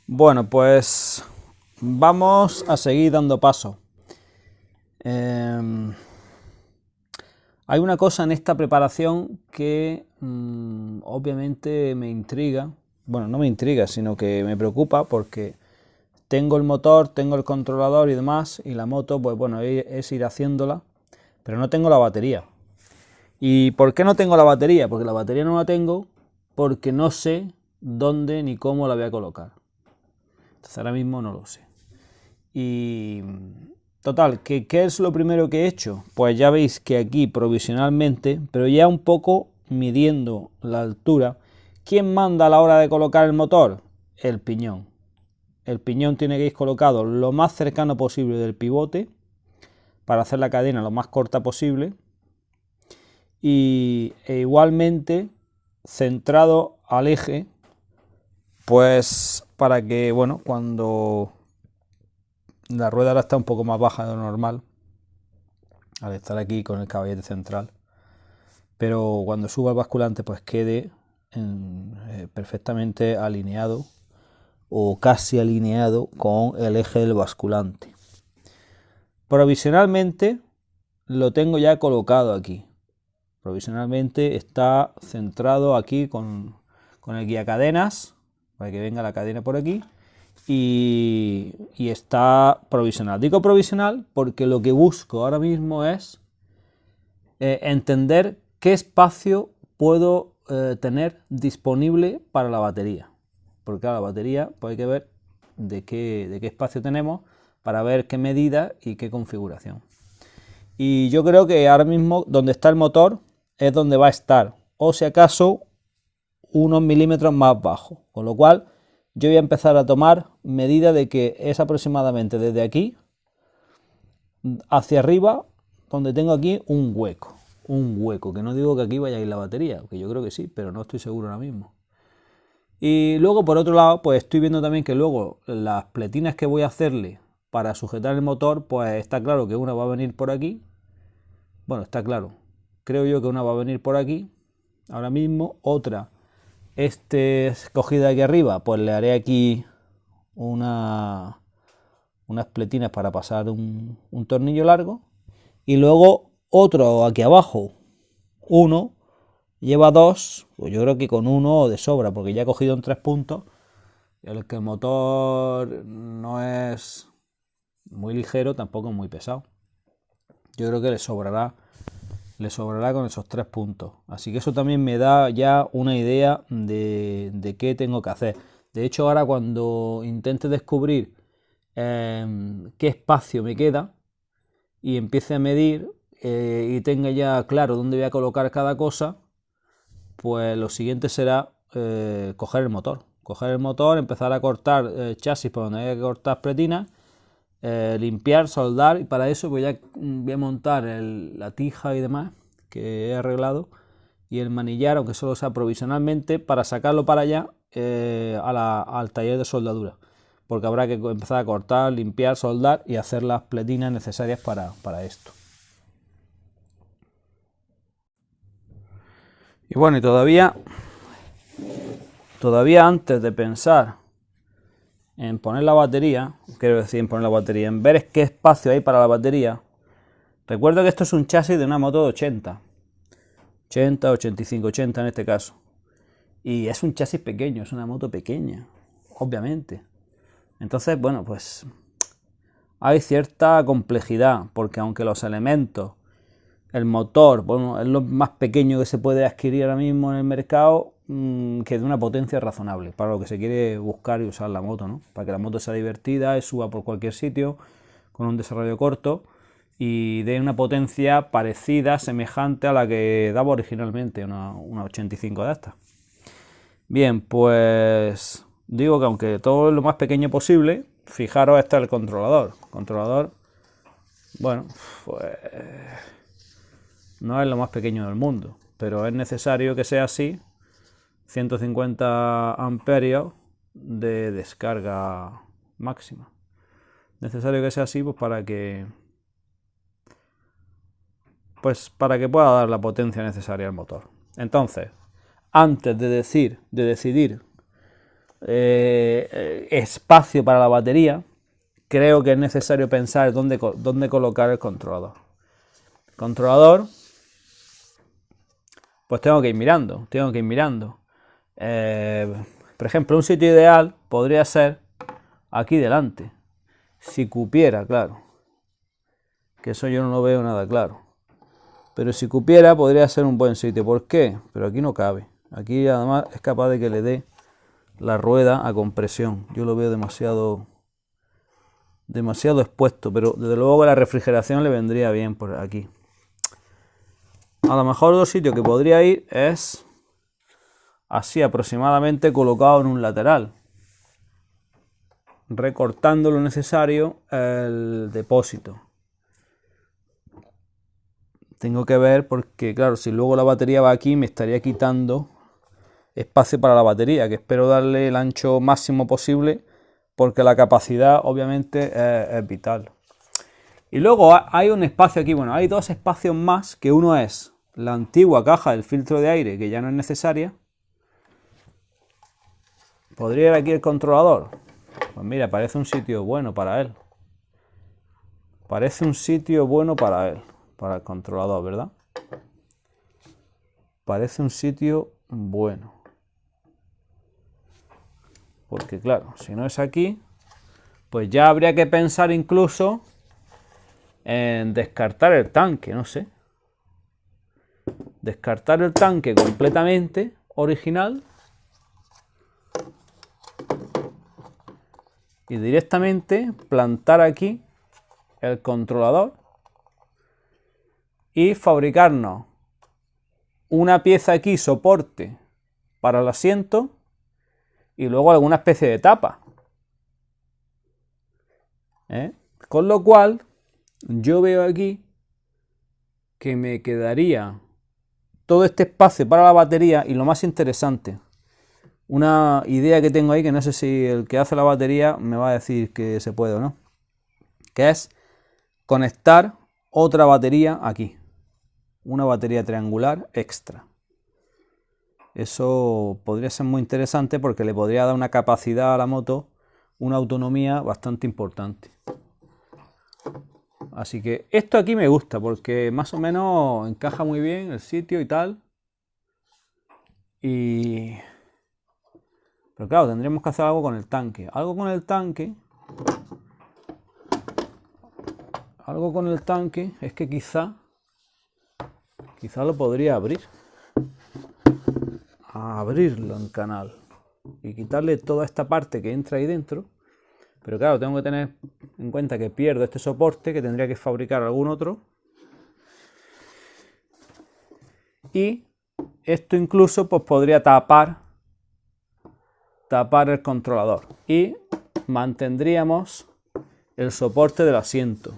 Bueno, pues vamos a seguir dando paso. Hay una cosa en esta preparación que obviamente me intriga. Bueno, no me intriga, sino que me preocupa porque tengo el motor, tengo el controlador y demás, y la moto, pues bueno, es ir haciéndola, pero no tengo la batería. ¿Y por qué no tengo la batería? Porque la batería no la tengo porque no sé dónde ni cómo la voy a colocar. Entonces ahora mismo no lo sé. Y total, ¿qué es lo primero que he hecho? Pues ya veis que aquí provisionalmente, pero ya un poco midiendo la altura, ¿quién manda a la hora de colocar el motor? El piñón. El piñón tiene que ir colocado lo más cercano posible del pivote para hacer la cadena lo más corta posible e igualmente centrado al eje, pues para que, bueno, cuando la rueda ahora está un poco más baja de lo normal, al estar aquí con el caballete central, pero cuando suba el basculante pues quede perfectamente alineado o casi alineado con el eje del basculante. Provisionalmente lo tengo ya colocado aquí. Provisionalmente está centrado aquí con el guía cadenas, para que venga la cadena por aquí, y está provisional. Digo provisional porque lo que busco ahora mismo es entender qué espacio puedo tener disponible para la batería. Porque claro, la batería pues hay que ver de qué espacio tenemos para ver qué medida y qué configuración. Y yo creo que ahora mismo donde está el motor es donde va a estar, o si acaso unos milímetros más bajo, con lo cual yo voy a empezar a tomar medida de que es aproximadamente desde aquí hacia arriba, donde tengo aquí un hueco, que no digo que aquí vaya a ir la batería, que yo creo que sí, pero no estoy seguro ahora mismo. Y luego por otro lado, pues estoy viendo también que luego las pletinas que voy a hacerle para sujetar el motor, pues está claro que una va a venir por aquí. Bueno, está claro, creo yo que una va a venir por aquí ahora mismo, otra cogida aquí arriba, pues le haré aquí unas pletinas para pasar un tornillo largo, y luego otro aquí abajo, uno, lleva dos, pues yo creo que con uno de sobra, porque ya he cogido en 3 puntos, el que el motor no es muy ligero, tampoco es muy pesado. Yo creo que le sobrará con esos 3 puntos. Así que eso también me da ya una idea de qué tengo que hacer. De hecho, ahora cuando intente descubrir qué espacio me queda y empiece a medir y tenga ya claro dónde voy a colocar cada cosa, pues lo siguiente será coger el motor, empezar a cortar chasis por donde haya que cortar pretinas, limpiar, soldar, y para eso voy a montar la tija y demás que he arreglado, y el manillar, aunque solo sea provisionalmente, para sacarlo para allá al taller de soldadura, porque habrá que empezar a cortar, limpiar, soldar y hacer las pletinas necesarias para esto. Y bueno, y todavía antes de pensar en poner la batería, quiero decir en poner la batería, en ver qué espacio hay para la batería, recuerdo que esto es un chasis de una moto de 80, 85, 80 en este caso. Y es un chasis pequeño, es una moto pequeña, obviamente. Entonces, bueno, pues hay cierta complejidad, porque aunque los elementos, el motor, bueno, es lo más pequeño que se puede adquirir ahora mismo en el mercado, que de una potencia razonable, para lo que se quiere buscar y usar la moto, ¿no? Para que la moto sea divertida y suba por cualquier sitio, con un desarrollo corto, y dé una potencia parecida, semejante a la que daba originalmente una 85 de estas. Bien, pues digo que aunque todo es lo más pequeño posible, fijaros, este es el controlador. Bueno, pues no es lo más pequeño del mundo, pero es necesario que sea así. 150 amperios de descarga máxima. Necesario que sea así, pues para que pueda dar la potencia necesaria al motor. Entonces, antes de decidir espacio para la batería, creo que es necesario pensar dónde colocar el controlador. Controlador, pues tengo que ir mirando. Por ejemplo, un sitio ideal podría ser aquí delante, si cupiera, claro, que eso yo no lo veo nada claro, pero si cupiera podría ser un buen sitio. ¿Por qué? Pero aquí no cabe, aquí además es capaz de que le dé la rueda a compresión, yo lo veo demasiado expuesto, pero desde luego la refrigeración le vendría bien por aquí. A lo mejor otro sitio que podría ir es así aproximadamente colocado en un lateral, recortando lo necesario el depósito. Tengo que ver porque, claro, si luego la batería va aquí me estaría quitando espacio para la batería, que espero darle el ancho máximo posible porque la capacidad obviamente es vital. Y luego hay un espacio aquí, bueno, hay dos espacios más, que uno es la antigua caja del filtro de aire, que ya no es necesaria. ¿Podría ir aquí el controlador? Pues mira, parece un sitio bueno para él. Parece un sitio bueno para él, para el controlador, ¿verdad? Parece un sitio bueno. Porque claro, si no es aquí, pues ya habría que pensar incluso en descartar el tanque, no sé. Descartar el tanque completamente original y directamente plantar aquí el controlador y fabricarnos una pieza aquí soporte para el asiento y luego alguna especie de tapa. Con lo cual yo veo aquí que me quedaría todo este espacio para la batería y lo más interesante, una idea que tengo ahí que no sé si el que hace la batería me va a decir que se puede o no, que es conectar otra batería aquí, una batería triangular extra. Eso podría ser muy interesante porque le podría dar una capacidad a la moto, una autonomía bastante importante. Así que esto aquí me gusta porque más o menos encaja muy bien el sitio y tal. Pero claro, tendríamos que hacer algo con el tanque. Algo con el tanque es que quizá lo podría abrir. Abrirlo en canal y quitarle toda esta parte que entra ahí dentro. Pero claro, tengo que tener en cuenta que pierdo este soporte, que tendría que fabricar algún otro. Y esto incluso pues podría tapar el controlador y mantendríamos el soporte del asiento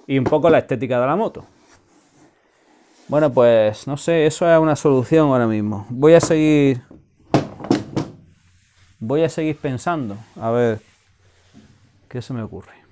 y un poco la estética de la moto. Bueno, pues no sé, eso es una solución ahora mismo. Voy a seguir pensando a ver qué se me ocurre.